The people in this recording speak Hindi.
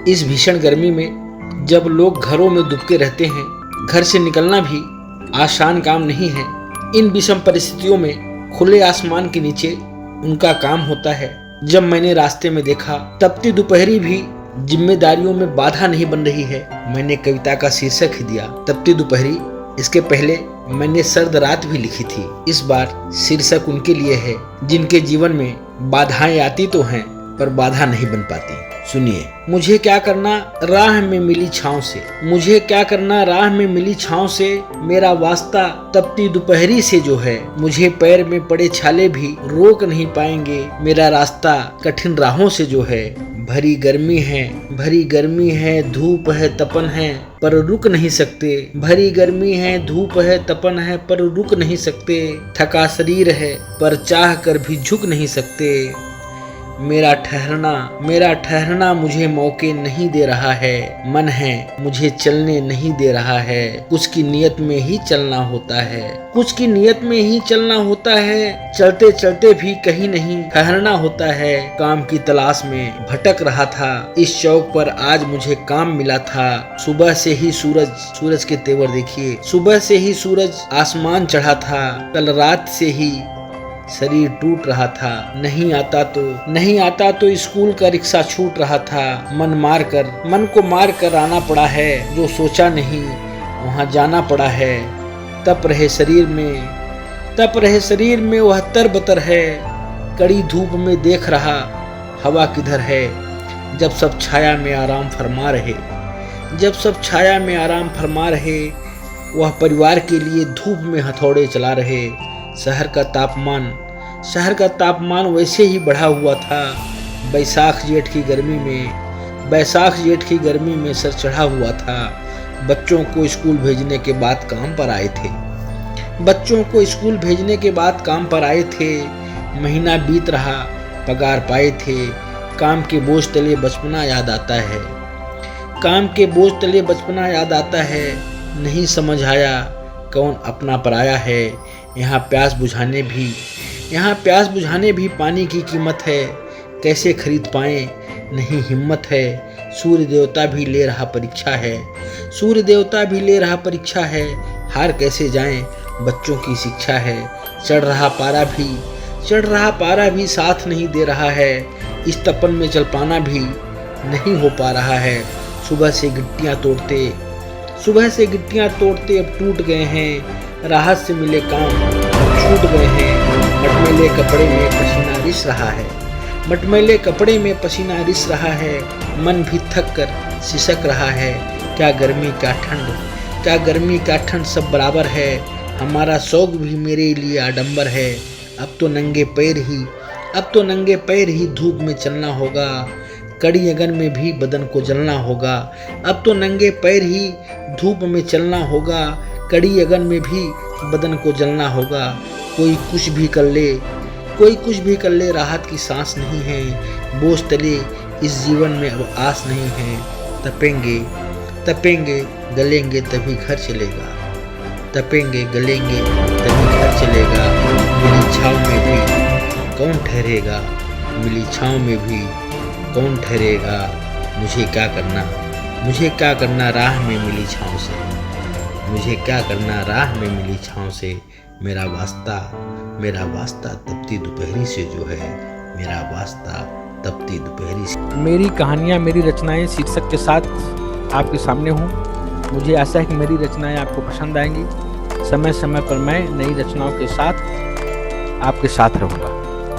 इस भीषण गर्मी में जब लोग घरों में दुबके रहते हैं, घर से निकलना भी आसान काम नहीं है। इन विषम परिस्थितियों में खुले आसमान के नीचे उनका काम होता है। जब मैंने रास्ते में देखा तपती दोपहरी भी जिम्मेदारियों में बाधा नहीं बन रही है, मैंने कविता का शीर्षक ही दिया तपती दोपहरी। इसके पहले मैंने सर्द रात भी लिखी थी। इस बार शीर्षक उनके लिए है जिनके जीवन में बाधाएं आती तो हैं पर बाधा नहीं बन पाती। सुनिए। मुझे क्या करना राह में मिली छाँव से, मुझे क्या करना राह में मिली छाँव से, मेरा वास्ता तपती दोपहरी से जो है। मुझे पैर में पड़े छाले भी रोक नहीं पाएंगे, मेरा रास्ता कठिन राहों से जो है। भरी गर्मी है, धूप है, तपन है, पर रुक नहीं सकते। भरी गर्मी है, धूप है, तपन है, पर रुक नहीं सकते। थका शरीर है, पर चाह कर भी झुक नहीं सकते। मेरा ठहरना मुझे मौके नहीं दे रहा है। मन है मुझे चलने नहीं दे रहा है। कुछ की नियत में ही चलना होता है, कुछ की नियत में ही चलना होता है। चलते चलते भी कहीं नहीं ठहरना होता है। काम की तलाश में भटक रहा था, इस शौक पर आज मुझे काम मिला था। सुबह से ही सूरज के तेवर देखिए, सुबह से ही सूरज आसमान चढ़ा था। कल रात से ही शरीर टूट रहा था। नहीं आता तो स्कूल का रिक्शा छूट रहा था। मन को मार कर आना पड़ा है, जो सोचा नहीं वहाँ जाना पड़ा है। तप रहे शरीर में वह तरबतर है। कड़ी धूप में देख रहा हवा किधर है। जब सब छाया में आराम फरमा रहे, वह परिवार के लिए धूप में हथौड़े चला रहे। शहर का तापमान वैसे ही बढ़ा हुआ था। बैसाख जेठ की गर्मी में सर चढ़ा हुआ था। बच्चों को स्कूल भेजने के बाद काम पर आए थे। महीना बीत रहा, पगार पाए थे। काम के बोझ तले बचपना याद आता है। नहीं समझ आया कौन अपना पराया है। यहाँ प्यास बुझाने भी पानी की कीमत है। कैसे खरीद पाए नहीं हिम्मत है। सूर्य देवता भी ले परीक्षा है। हार कैसे जाएं बच्चों की शिक्षा है। चढ़ रहा पारा भी साथ नहीं दे रहा है। इस तपन में चल पाना भी नहीं हो पा रहा है। सुबह से गिट्टियाँ तोड़ते अब टूट गए हैं। राहत से मिले काम छूट गए हैं। मटमैले कपड़े में पसीना रिस रहा है। मन भी थक कर सिसक रहा है। क्या गर्मी का ठंड सब बराबर है। हमारा शौक भी मेरे लिए आडंबर है। अब तो नंगे पैर ही धूप में चलना होगा। कड़ी अगन में भी बदन को जलना होगा। अब तो नंगे पैर ही धूप में चलना होगा। कड़ी अगन में भी बदन को जलना होगा। कोई कुछ भी कर ले राहत की सांस नहीं है। बोझ तले इस जीवन में अब आस नहीं है। तपेंगे गलेंगे तभी घर चलेगा। मिली छाँव में भी कौन ठहरेगा। मुझे क्या करना राह में मिली छाँव से। मेरा वास्ता तपती दोपहरी से जो है। मेरी कहानियाँ मेरी रचनाएं शीर्षक के साथ आपके सामने हूँ। मुझे आशा है कि मेरी रचनाएं आपको पसंद आएंगी। समय समय पर मैं नई रचनाओं के साथ आपके साथ रहूँगा।